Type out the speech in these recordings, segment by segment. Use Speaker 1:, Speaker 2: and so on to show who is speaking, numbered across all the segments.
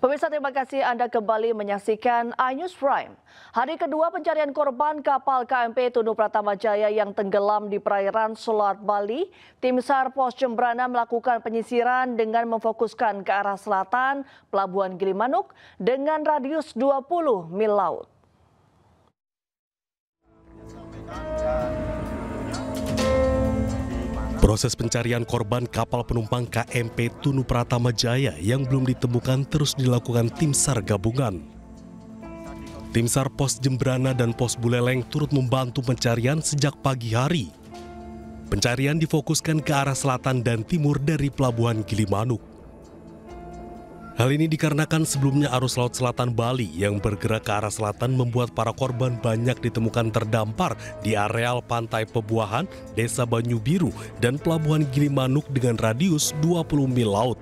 Speaker 1: Pemirsa, terima kasih Anda kembali menyaksikan iNews Prime. Hari kedua pencarian korban kapal KMP Tunu Pratama Jaya yang tenggelam di perairan Selat Bali, tim SAR Pos Jembrana melakukan penyisiran dengan memfokuskan ke arah selatan Pelabuhan Gilimanuk dengan radius 20 mil laut.
Speaker 2: Proses pencarian korban kapal penumpang KMP Tunu Pratama Jaya yang belum ditemukan terus dilakukan tim SAR gabungan. Tim SAR Pos Jembrana dan Pos Buleleng turut membantu pencarian sejak pagi hari. Pencarian difokuskan ke arah selatan dan timur dari Pelabuhan Gilimanuk. Hal ini dikarenakan sebelumnya arus laut selatan Bali yang bergerak ke arah selatan membuat para korban banyak ditemukan terdampar di areal pantai Pebuahan, Desa Banyu Biru, dan Pelabuhan Gilimanuk dengan radius 20 mil laut.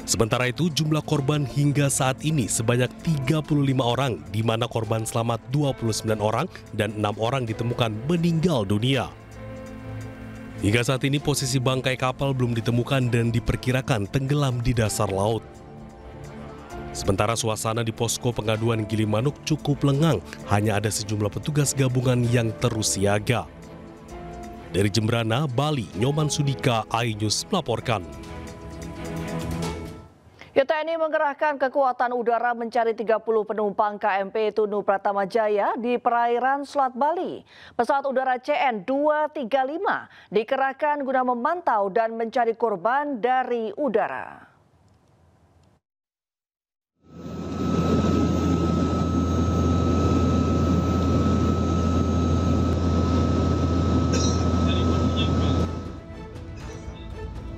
Speaker 2: Sementara itu jumlah korban hingga saat ini sebanyak 35 orang, di mana korban selamat 29 orang dan 6 orang ditemukan meninggal dunia. Hingga saat ini posisi bangkai kapal belum ditemukan dan diperkirakan tenggelam di dasar laut. Sementara suasana di posko pengaduan Gilimanuk cukup lengang, hanya ada sejumlah petugas gabungan yang terus siaga. Dari Jembrana, Bali, Nyoman Sudika, iNews melaporkan.
Speaker 1: TNI mengerahkan kekuatan udara mencari 30 penumpang KMP Tunu Pratama Jaya di perairan Selat Bali. Pesawat udara CN-235 dikerahkan guna memantau dan mencari korban dari udara.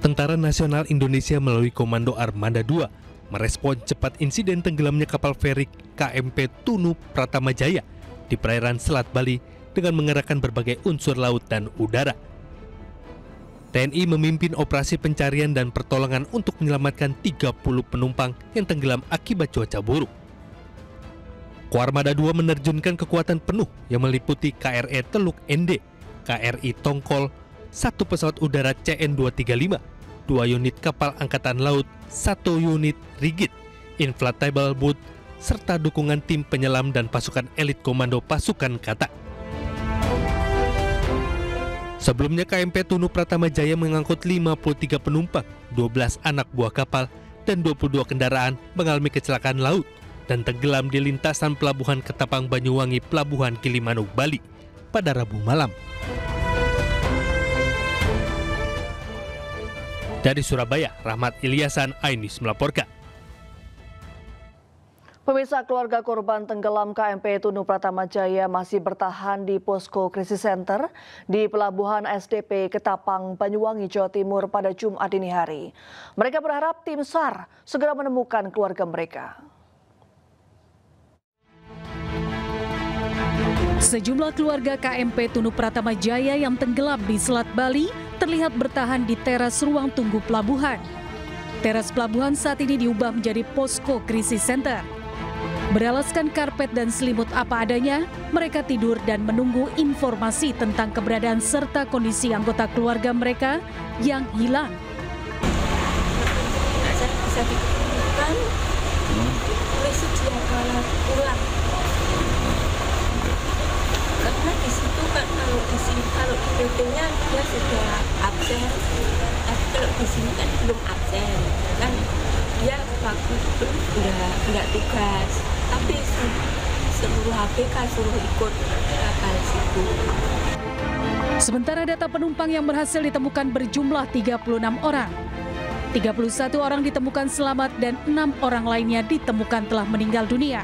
Speaker 3: Tentara Nasional Indonesia melalui Komando Armada 2 merespon cepat insiden tenggelamnya kapal feri KMP Tunu Pratama Jaya di perairan Selat Bali dengan mengerahkan berbagai unsur laut dan udara. TNI memimpin operasi pencarian dan pertolongan untuk menyelamatkan 30 penumpang yang tenggelam akibat cuaca buruk. Koarmada 2 menerjunkan kekuatan penuh yang meliputi KRE Teluk ND, KRI Tongkol, 1 pesawat udara CN-235, 2 unit kapal angkatan laut, 1 unit rigid, inflatable boat, serta dukungan tim penyelam dan pasukan elit komando pasukan kata. Sebelumnya KMP Tunu Pratama Jaya mengangkut 53 penumpang, 12 anak buah kapal, dan 22 kendaraan mengalami kecelakaan laut dan tenggelam di lintasan Pelabuhan Ketapang Banyuwangi, Pelabuhan Gilimanuk, Bali pada Rabu malam. Dari Surabaya, Rahmat Ilyasan, iNews melaporkan.
Speaker 1: Pemirsa, keluarga korban tenggelam KMP Tunu Pratama Jaya masih bertahan di Posko Krisis Center di Pelabuhan SDP Ketapang, Banyuwangi, Jawa Timur pada Jumat dini hari. Mereka berharap tim SAR segera menemukan keluarga mereka.
Speaker 4: Sejumlah keluarga KMP Tunu Pratama Jaya yang tenggelam di Selat Bali terlihat bertahan di teras ruang tunggu pelabuhan. Teras pelabuhan saat ini diubah menjadi Posko Krisis Center. Beralaskan karpet dan selimut apa adanya, mereka tidur dan menunggu informasi tentang keberadaan serta kondisi anggota keluarga mereka yang hilang.
Speaker 5: Bisa ditemukan, polisi dia pulang. Karena di situ kan kalau di PT-nya dia sudah absen, tapi kalau di sini kan belum absen, kan dia waktu itu nggak tugas, tapi seluruh HPK suruh ikut kapal situ.
Speaker 4: Sementara data penumpang yang berhasil ditemukan berjumlah 36 orang. 31 orang ditemukan selamat dan 6 orang lainnya ditemukan telah meninggal dunia.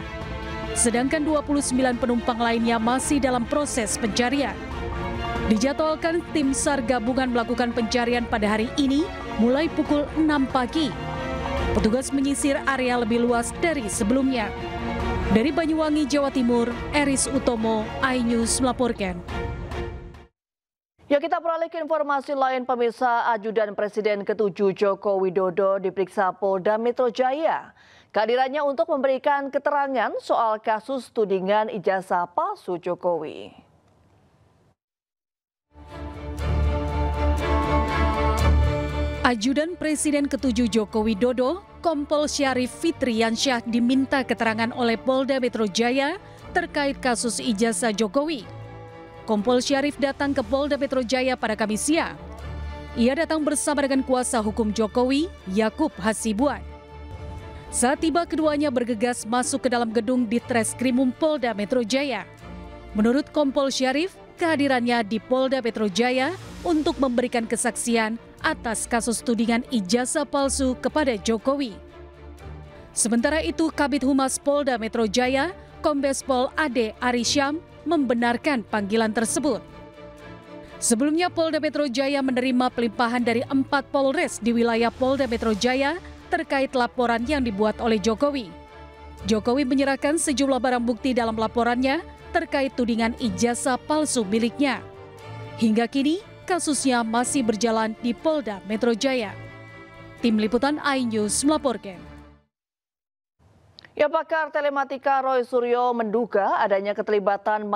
Speaker 4: Sedangkan 29 penumpang lainnya masih dalam proses pencarian. Dijadwalkan tim SAR gabungan melakukan pencarian pada hari ini mulai pukul 6 pagi. Petugas menyisir area lebih luas dari sebelumnya. Dari Banyuwangi, Jawa Timur, Eris Utomo, iNews melaporkan.
Speaker 1: Ya, kita beralih ke informasi lain. Pemirsa, Ajudan Presiden ke-7 Joko Widodo diperiksa Polda Metro Jaya. Kehadirannya untuk memberikan keterangan soal kasus tudingan ijazah palsu Jokowi.
Speaker 4: Ajudan Presiden ke-7 Joko Widodo, Kompol Syarif Fitriansyah diminta keterangan oleh Polda Metro Jaya terkait kasus ijazah Jokowi. Kompol Syarif datang ke Polda Metro Jaya pada Kamis siang. Ia datang bersama dengan kuasa hukum Jokowi, Yakub Hasibuan. Saat tiba, keduanya bergegas masuk ke dalam gedung di Treskrimum Polda Metro Jaya. Menurut Kompol Syarif, kehadirannya di Polda Metro Jaya untuk memberikan kesaksian atas kasus tudingan ijazah palsu kepada Jokowi. Sementara itu, Kabid Humas Polda Metro Jaya, Kombes Pol Ade Arisyam, membenarkan panggilan tersebut. Sebelumnya, Polda Metro Jaya menerima pelimpahan dari 4 Polres di wilayah Polda Metro Jaya terkait laporan yang dibuat oleh Jokowi. Jokowi menyerahkan sejumlah barang bukti dalam laporannya terkait tudingan ijazah palsu miliknya. Hingga kini, kasusnya masih berjalan di Polda Metro Jaya. Tim Liputan iNews melaporkan.
Speaker 1: Ya, pakar telematika Roy Suryo menduga adanya keterlibatan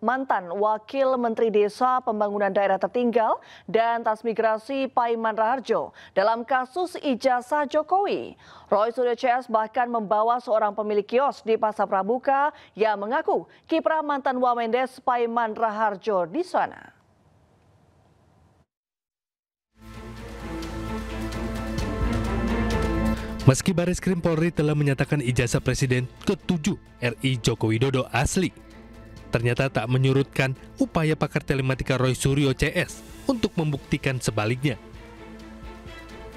Speaker 1: mantan Wakil Menteri Desa Pembangunan Daerah Tertinggal dan Transmigrasi Paiman Raharjo dalam kasus ijazah Jokowi. Roy Suryo CS bahkan membawa seorang pemilik kios di Pasar Pramuka yang mengaku kiprah mantan Wamendes Paiman Raharjo di sana.
Speaker 3: Meski Bareskrim Polri telah menyatakan ijazah Presiden ke-7 RI Joko Widodo asli, ternyata tak menyurutkan upaya pakar telematika Roy Suryo CS untuk membuktikan sebaliknya.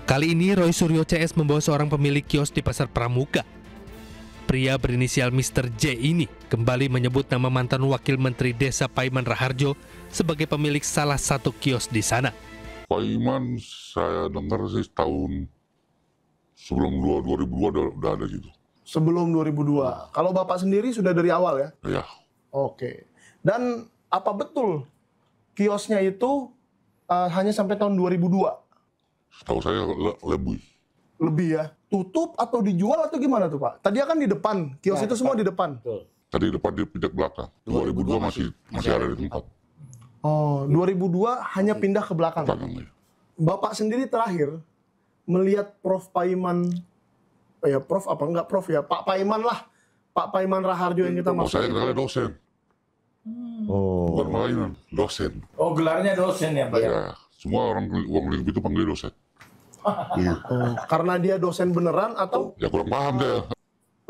Speaker 3: Kali ini Roy Suryo CS membawa seorang pemilik kios di Pasar Pramuka. Pria berinisial Mr. J ini kembali menyebut nama mantan Wakil Menteri Desa Paiman Raharjo sebagai pemilik salah satu kios di sana.
Speaker 6: Paiman saya dengar sih tahun sebelum 2002 udah ada gitu.
Speaker 7: Sebelum 2002. Kalau Bapak sendiri sudah dari awal ya?
Speaker 6: Ya.
Speaker 7: Oke. Dan apa betul kiosnya itu hanya sampai tahun 2002?
Speaker 6: Setahu saya lebih.
Speaker 7: Lebih ya? Tutup atau dijual atau gimana tuh Pak? Tadi kan di depan, kios itu semua di depan.
Speaker 6: Tadi depan di pindah belakang. 2002 masih ada di tempat.
Speaker 7: Oh, 2002 hanya pindah ke belakang.
Speaker 6: Belakang, ya.
Speaker 7: Bapak sendiri terakhir melihat Prof Paiman, ya Prof apa enggak Prof ya, Pak Paiman lah, Pak Paiman Raharjo yang kita maksud.
Speaker 6: Saya kenalnya dosen. Bukan Paiman, dosen.
Speaker 8: Oh, gelarnya dosen ya Pak?
Speaker 6: Ya, semua orang uang itu panggil dosen.
Speaker 7: Karena dia dosen beneran atau?
Speaker 6: Ya kurang paham deh.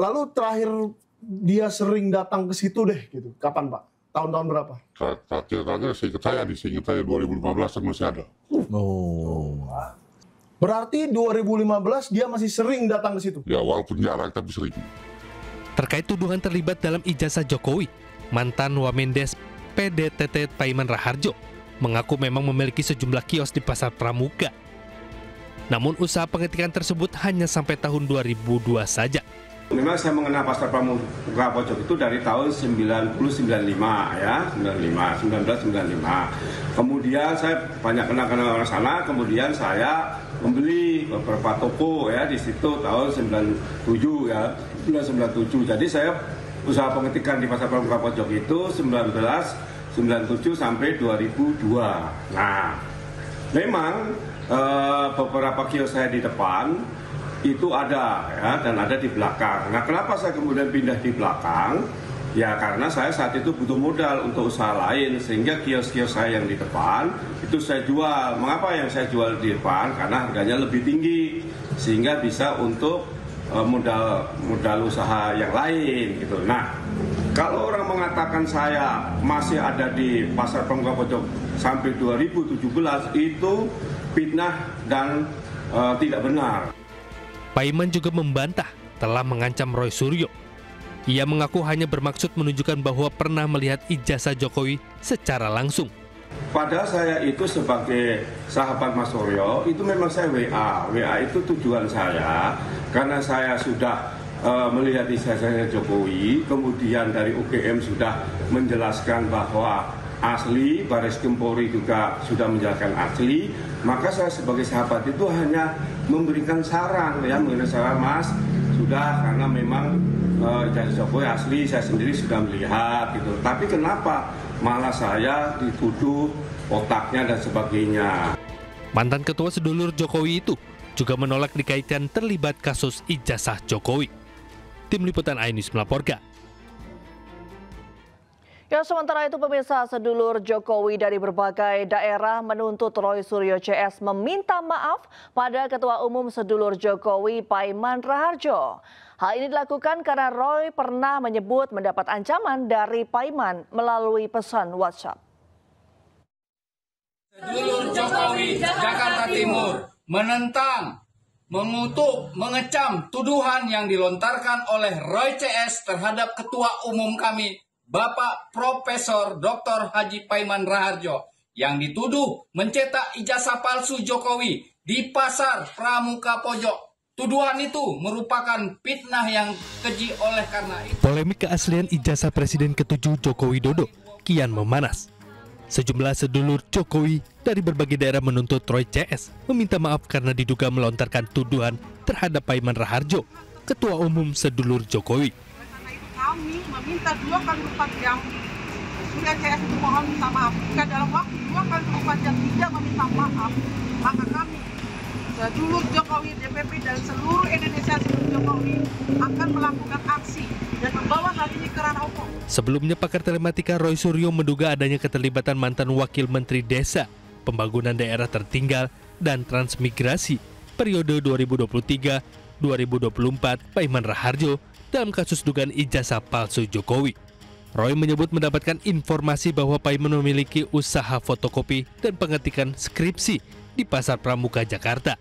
Speaker 7: Lalu terakhir dia sering datang ke situ deh gitu. Kapan Pak? Tahun-tahun berapa?
Speaker 6: Terakhir seingat saya 2015 masih ada.
Speaker 7: Berarti 2015 dia masih sering datang ke situ?
Speaker 6: Ya walaupun jarang tapi sering.
Speaker 3: Terkait tuduhan terlibat dalam ijazah Jokowi, mantan Wamendes PDTT Paiman Raharjo mengaku memang memiliki sejumlah kios di Pasar Pramuka. Namun usaha pengetikan tersebut hanya sampai tahun 2002 saja.
Speaker 9: Memang saya mengenal Pasar Pramuka Pojok itu dari tahun 1995 ya, 1995. Kemudian saya banyak kenal orang sana, kemudian saya membeli beberapa toko ya di situ tahun 97 ya, 1997. Jadi saya usaha pengetikan di Pasar Pramuka Pojok itu 1997 sampai 2002. Nah, memang beberapa kios saya di depan itu ada ya, dan ada di belakang. Nah, kenapa saya kemudian pindah di belakang? Ya karena saya saat itu butuh modal untuk usaha lain, sehingga kios-kios saya yang di depan itu saya jual. Mengapa yang saya jual di depan? Karena harganya lebih tinggi, sehingga bisa untuk modal usaha yang lain gitu. Nah, kalau orang mengatakan saya masih ada di Pasar Pramuka Pojok sampai 2017 itu fitnah dan tidak benar.
Speaker 3: Paiman juga membantah telah mengancam Roy Suryo. Ia mengaku hanya bermaksud menunjukkan bahwa pernah melihat ijazah Jokowi secara langsung.
Speaker 9: Padahal saya itu sebagai sahabat Mas Suryo, itu memang saya WA. WA itu tujuan saya, karena saya sudah melihat ijazahnya Jokowi, kemudian dari UGM sudah menjelaskan bahwa asli, Bareskrim Polri juga sudah menjelaskan asli, maka saya sebagai sahabat itu hanya memberikan saran, ya, mengenai saran Mas, sudah karena memang ijazah Jokowi asli, saya sendiri sudah melihat gitu. Tapi kenapa malah saya dituduh otaknya dan sebagainya?
Speaker 3: Mantan ketua sedulur Jokowi itu juga menolak dikaitkan terlibat kasus ijazah Jokowi. Tim Liputan iNews melaporkan.
Speaker 1: Ya, sementara itu pemirsa, sedulur Jokowi dari berbagai daerah menuntut Roy Suryo CS meminta maaf pada Ketua Umum sedulur Jokowi Paiman Raharjo. Hal ini dilakukan karena Roy pernah menyebut mendapat ancaman dari Paiman melalui pesan WhatsApp.
Speaker 8: Sedulur Jokowi Jakarta Timur menentang, mengutuk, mengecam tuduhan yang dilontarkan oleh Roy CS terhadap Ketua Umum kami, Bapak Profesor Dr. Haji Paiman Raharjo, yang dituduh mencetak ijazah palsu Jokowi di Pasar Pramuka Pojok. Tuduhan itu merupakan fitnah yang keji. Oleh karena itu,
Speaker 3: polemik keaslian ijazah Presiden ke-7 Joko Widodo kian memanas. Sejumlah sedulur Jokowi dari berbagai daerah menuntut Roy CS meminta maaf karena diduga melontarkan tuduhan terhadap Paiman Raharjo, Ketua Umum sedulur Jokowi.
Speaker 10: Kami meminta 2 kali 24 jam Suryo CS itu mohon minta maaf. Jika dalam waktu 2 kali 24 jam tidak meminta maaf, maka kami sedulur Jokowi, DPP dan seluruh Indonesia sedulur Jokowi akan melakukan aksi dan membawa hal ini ke ranah hukum. Sebelumnya,
Speaker 3: pakar telematika Roy Suryo menduga adanya keterlibatan mantan Wakil Menteri Desa, Pembangunan Daerah Tertinggal dan Transmigrasi periode 2023-2024 Paiman Raharjo dalam kasus dugaan ijazah palsu Jokowi. Roy menyebut mendapatkan informasi bahwa Paiman memiliki usaha fotokopi dan pengetikan skripsi di Pasar Pramuka, Jakarta.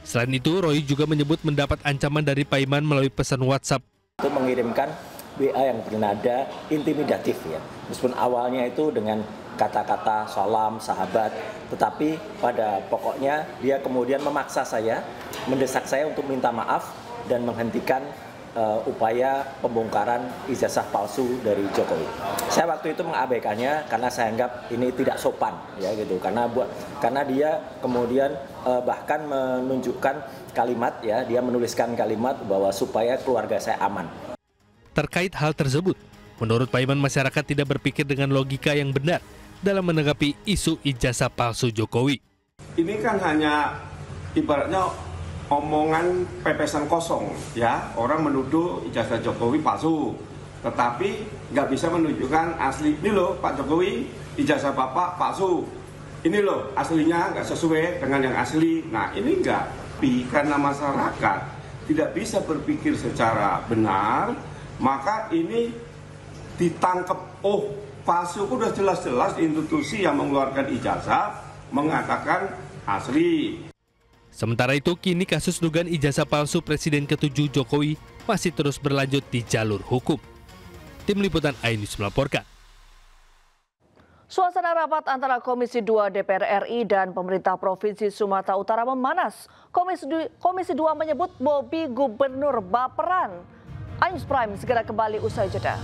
Speaker 3: Selain itu, Roy juga menyebut mendapat ancaman dari Paiman melalui pesan WhatsApp.
Speaker 11: Itu mengirimkan WA yang bernada intimidatif ya. Meskipun awalnya itu dengan kata-kata salam, sahabat, tetapi pada pokoknya dia kemudian memaksa saya, mendesak saya untuk minta maaf dan menghentikan upaya pembongkaran ijazah palsu dari Jokowi. Saya waktu itu mengabaikannya karena saya anggap ini tidak sopan ya gitu. Karena dia kemudian bahkan menunjukkan kalimat ya, dia menuliskan kalimat bahwa supaya keluarga saya aman.
Speaker 3: Terkait hal tersebut, menurut Paiman masyarakat tidak berpikir dengan logika yang benar dalam menanggapi isu ijazah palsu Jokowi.
Speaker 9: Ini kan hanya ibaratnya omongan pepesan kosong ya, orang menuduh ijazah Jokowi palsu, tetapi nggak bisa menunjukkan asli. Ini loh Pak Jokowi, ijazah Bapak palsu, ini loh aslinya nggak sesuai dengan yang asli. Nah ini nggak, karena masyarakat tidak bisa berpikir secara benar, maka ini ditangkap, oh palsu, udah jelas-jelas institusi yang mengeluarkan ijazah mengatakan asli.
Speaker 3: Sementara itu, kini kasus dugaan ijazah palsu Presiden ke-7 Jokowi masih terus berlanjut di jalur hukum. Tim Liputan iNews melaporkan.
Speaker 1: Suasana rapat antara Komisi 2 DPR RI dan pemerintah Provinsi Sumatera Utara memanas. Komisi 2 menyebut Bobi Gubernur baperan. iNews Prime segera kembali usai jeda.